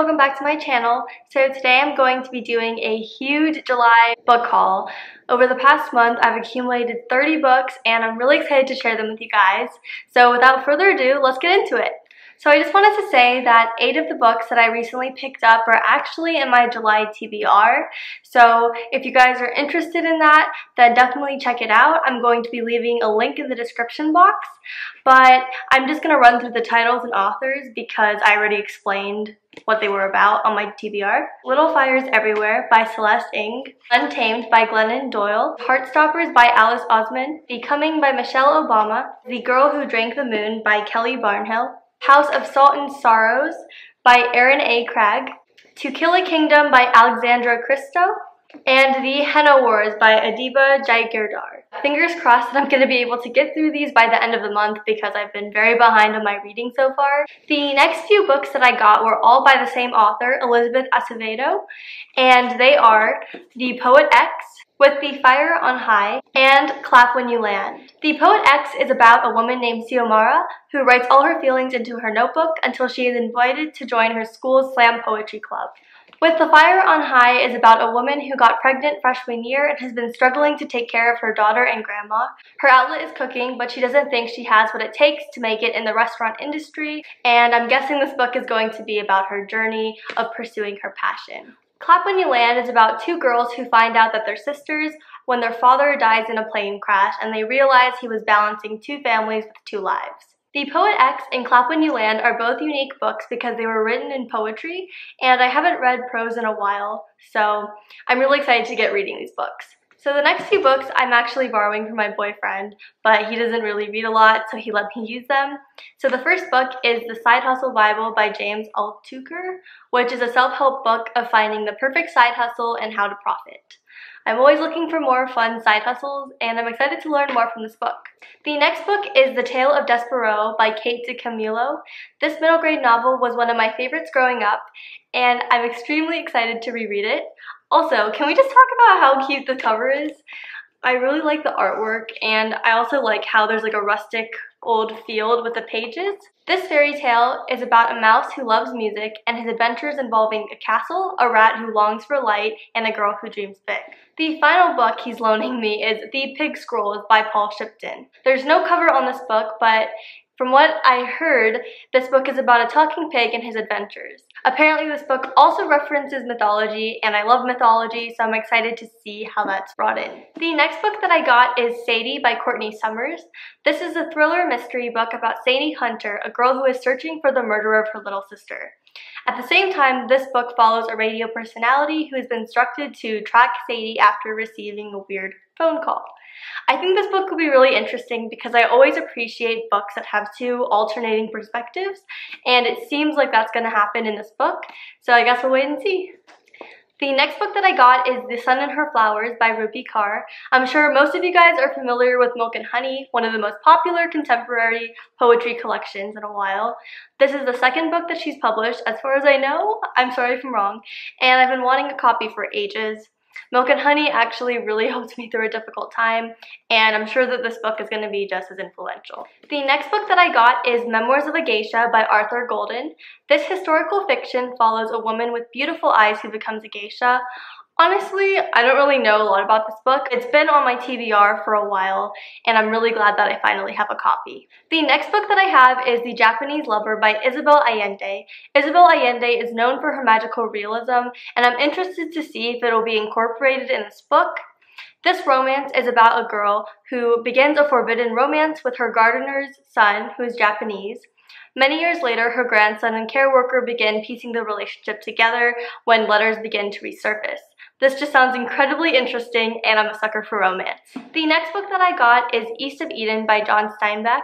welcome back to my channel. So today I'm going to be doing a huge July book haul. Over the past month I've accumulated 30 books and I'm really excited to share them with you guys. So without further ado, let's get into it. So I just wanted to say that 8 of the books that I recently picked up are actually in my July TBR. So if you guys are interested in that, then definitely check it out. I'm going to be leaving a link in the description box, but I'm just going to run through the titles and authors because I already explained what they were about on my TBR. Little Fires Everywhere by Celeste Ng, Untamed by Glennon Doyle, Heartstoppers by Alice Osman, Becoming by Michelle Obama, The Girl Who Drank the Moon by Kelly Barnhill, House of Salt and Sorrows by Erin A. Cragg, To Kill a Kingdom by Alexandra Christo, and The Henna Wars by Adiba Jaigirdar. Fingers crossed that I'm going to be able to get through these by the end of the month because I've been very behind on my reading so far. The next few books that I got were all by the same author, Elizabeth Acevedo, and they are The Poet X, With the Fire on High, and Clap When You Land. The Poet X is about a woman named Xiomara who writes all her feelings into her notebook until she is invited to join her school's slam poetry club. With the Fire on High is about a woman who got pregnant freshman year and has been struggling to take care of her daughter and grandma. Her outlet is cooking, but she doesn't think she has what it takes to make it in the restaurant industry, and I'm guessing this book is going to be about her journey of pursuing her passion. Clap When You Land is about 2 girls who find out that they're sisters when their father dies in a plane crash and they realize he was balancing 2 families with 2 lives. The Poet X and Clap When You Land are both unique books because they were written in poetry, and I haven't read prose in a while, so I'm really excited to get reading these books. So the next few books I'm actually borrowing from my boyfriend, but he doesn't really read a lot, so he let me use them. So the first book is The Side Hustle Bible by James Altucher, which is a self-help book of finding the perfect side hustle and how to profit. I'm always looking for more fun side hustles, and I'm excited to learn more from this book. The next book is The Tale of Despereaux by Kate DiCamillo. This middle grade novel was one of my favorites growing up, and I'm extremely excited to reread it. Also, can we just talk about how cute the cover is? I really like the artwork, and I also like how there's like a rustic old field with the pages. This fairy tale is about a mouse who loves music and his adventures involving a castle, a rat who longs for light, and a girl who dreams big. The final book he's loaning me is The Pig Scrolls by Paul Shipton. There's no cover on this book, but from what I heard, this book is about a talking pig and his adventures. Apparently this book also references mythology, and I love mythology, so I'm excited to see how that's brought in. The next book that I got is Sadie by Courtney Summers. This is a thriller mystery book about Sadie Hunter, a girl who is searching for the murderer of her little sister. At the same time, this book follows a radio personality who has been instructed to track Sadie after receiving a weird phone call. I think this book will be really interesting because I always appreciate books that have 2 alternating perspectives, and it seems like that's going to happen in this book, so I guess we'll wait and see. The next book that I got is The Sun and Her Flowers by Rupi Kaur. I'm sure most of you guys are familiar with Milk and Honey, one of the most popular contemporary poetry collections in a while. This is the 2nd book that she's published, as far as I know. I'm sorry if I'm wrong, and I've been wanting a copy for ages. Milk and Honey actually really helped me through a difficult time, and I'm sure that this book is going to be just as influential. The next book that I got is Memoirs of a Geisha by Arthur Golden. This historical fiction follows a woman with beautiful eyes who becomes a geisha. Honestly, I don't really know a lot about this book. It's been on my TBR for a while, and I'm really glad that I finally have a copy. The next book that I have is The Japanese Lover by Isabel Allende. Isabel Allende is known for her magical realism, and I'm interested to see if it'll be incorporated in this book. This romance is about a girl who begins a forbidden romance with her gardener's son, who is Japanese. Many years later, her grandson and care worker begin piecing the relationship together when letters begin to resurface. This just sounds incredibly interesting, and I'm a sucker for romance. The next book that I got is East of Eden by John Steinbeck.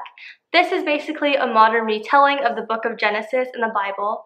This is basically a modern retelling of the book of Genesis in the Bible.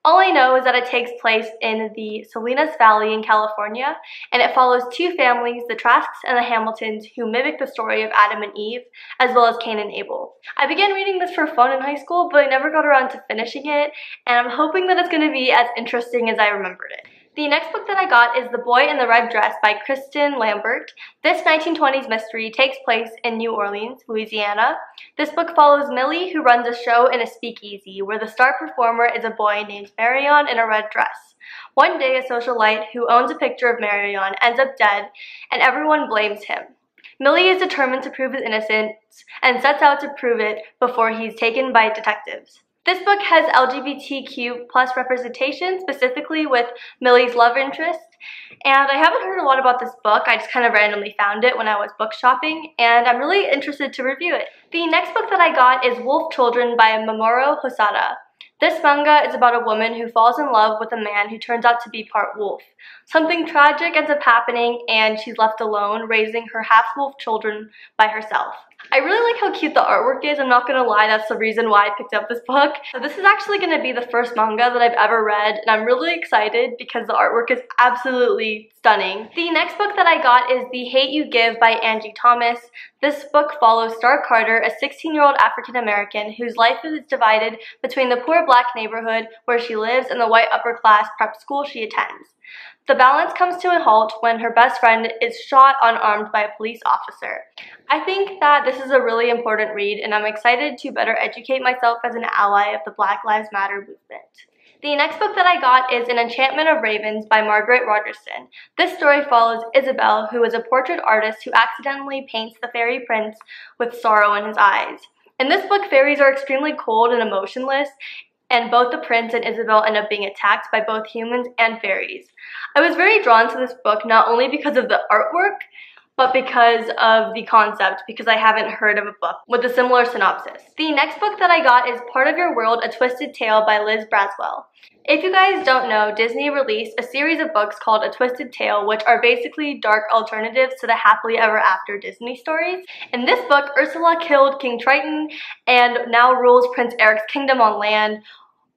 All I know is that it takes place in the Salinas Valley in California, and it follows 2 families, the Trasks and the Hamiltons, who mimic the story of Adam and Eve, as well as Cain and Abel. I began reading this for fun in high school, but I never got around to finishing it, and I'm hoping that it's going to be as interesting as I remembered it. The next book that I got is The Boy in the Red Dress by Kristen Lambert. This 1920s mystery takes place in New Orleans, Louisiana. This book follows Millie, who runs a show in a speakeasy where the star performer is a boy named Marion in a red dress. One day, a socialite who owns a picture of Marion ends up dead, and everyone blames him. Millie is determined to prove his innocence and sets out to prove it before he's taken by detectives. This book has LGBTQ plus representation, specifically with Millie's love interest, and I haven't heard a lot about this book. I just kind of randomly found it when I was book shopping, and I'm really interested to review it. The next book that I got is Wolf Children by Mamoru Hosoda. This manga is about a woman who falls in love with a man who turns out to be part wolf. Something tragic ends up happening, and she's left alone, raising her half-wolf children by herself. I really like how cute the artwork is. I'm not gonna lie, that's the reason why I picked up this book. So this is actually gonna be the first manga that I've ever read, and I'm really excited because the artwork is absolutely stunning. The next book that I got is The Hate U Give by Angie Thomas. This book follows Star Carter, a 16-year-old African-American whose life is divided between the poor black neighborhood where she lives and the white upper-class prep school she attends. The balance comes to a halt when her best friend is shot unarmed by a police officer. I think that this is a really important read, and I'm excited to better educate myself as an ally of the Black Lives Matter movement. The next book that I got is An Enchantment of Ravens by Margaret Rogerson. This story follows Isabel, who is a portrait artist who accidentally paints the fairy prince with sorrow in his eyes. In this book, fairies are extremely cold and emotionless, and both the prince and Isabel end up being attacked by both humans and fairies. I was very drawn to this book not only because of the artwork, but because of the concept, because I haven't heard of a book with a similar synopsis. The next book that I got is Part of Your World, A Twisted Tale by Liz Braswell. If you guys don't know, Disney released a series of books called A Twisted Tale, which are basically dark alternatives to the happily ever after Disney stories. In this book, Ursula killed King Triton and now rules Prince Eric's kingdom on land,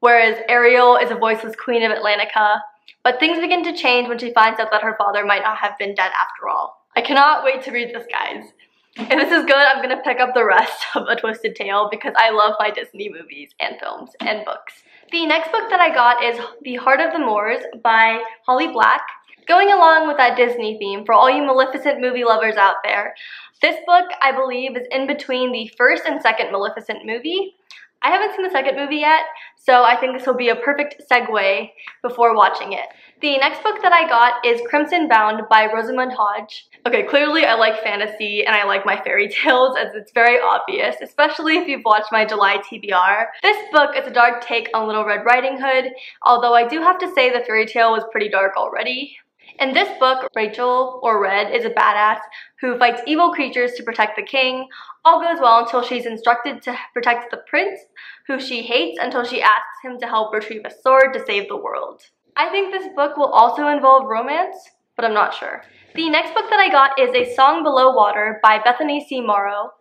whereas Ariel is a voiceless queen of Atlantica. But things begin to change when she finds out that her father might not have been dead after all. I cannot wait to read this, guys. If this is good, I'm gonna pick up the rest of A Twisted Tale because I love my Disney movies and films and books. The next book that I got is The Heart of the Moors by Holly Black. Going along with that Disney theme, for all you Maleficent movie lovers out there, this book, I believe, is in between the first and second Maleficent movie. I haven't seen the second movie yet, so I think this will be a perfect segue before watching it. The next book that I got is Crimson Bound by Rosamund Hodge. Okay, clearly I like fantasy and I like my fairy tales, as it's very obvious, especially if you've watched my July TBR. This book is a dark take on Little Red Riding Hood, although I do have to say the fairy tale was pretty dark already. In this book, Rachel, or Red, is a badass who fights evil creatures to protect the king. All goes well until she's instructed to protect the prince, who she hates, until she asks him to help retrieve a sword to save the world. I think this book will also involve romance, but I'm not sure. The next book that I got is A Song Below Water by Bethany C. Morrow.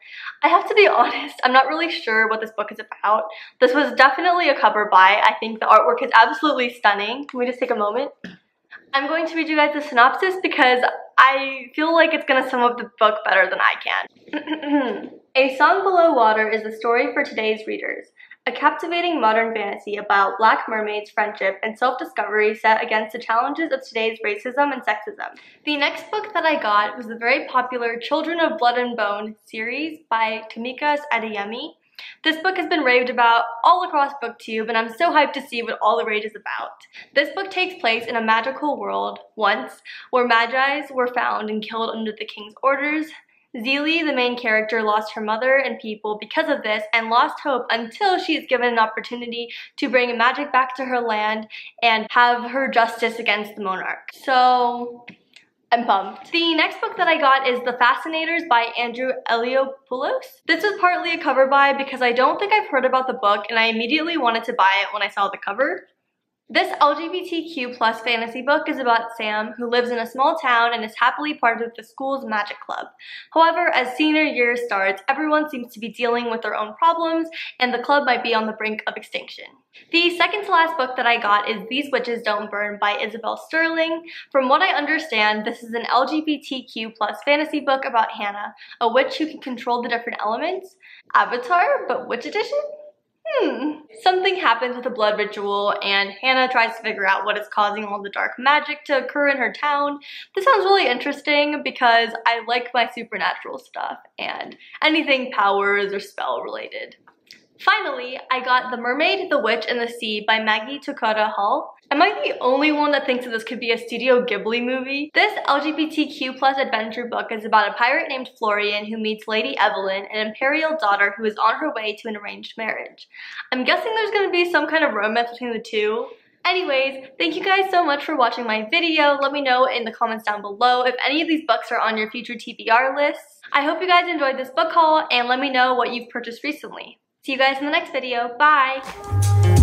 I have to be honest, I'm not really sure what this book is about. This was definitely a cover buy. I think the artwork is absolutely stunning. Can we just take a moment? I'm going to read you guys the synopsis because I feel like it's going to sum up the book better than I can. A Song Below Water is the story for today's readers. A captivating modern fantasy about black mermaids, friendship, and self-discovery set against the challenges of today's racism and sexism. The next book that I got was the very popular Children of Blood and Bone series by Tamika Adeyemi. This book has been raved about all across BookTube, and I'm so hyped to see what all the rage is about. This book takes place in a magical world, once, where Magi's were found and killed under the king's orders. Zelie, the main character, lost her mother and people because of this and lost hope until she is given an opportunity to bring magic back to her land and have her justice against the monarch. So I'm pumped. The next book that I got is The Fascinators by Andrew Eliopoulos. This was partly a cover buy because I don't think I've heard about the book and I immediately wanted to buy it when I saw the cover. This LGBTQ plus fantasy book is about Sam, who lives in a small town and is happily part of the school's magic club. However, as senior year starts, everyone seems to be dealing with their own problems, and the club might be on the brink of extinction. The second to last book that I got is These Witches Don't Burn by Isabel Sterling. From what I understand, this is an LGBTQ plus fantasy book about Hannah, a witch who can control the different elements. Avatar, but which edition? Something happens with a blood ritual and Hannah tries to figure out what is causing all the dark magic to occur in her town. This sounds really interesting because I like my supernatural stuff and anything powers or spell related. Finally, I got The Mermaid, the Witch, and the Sea by Maggie Tokuda Hall. Am I the only one that thinks that this could be a Studio Ghibli movie? This LGBTQ+ adventure book is about a pirate named Florian who meets Lady Evelyn, an imperial daughter who is on her way to an arranged marriage. I'm guessing there's going to be some kind of romance between the two. Anyways, thank you guys so much for watching my video. Let me know in the comments down below if any of these books are on your future TBR lists. I hope you guys enjoyed this book haul and let me know what you've purchased recently. See you guys in the next video. Bye!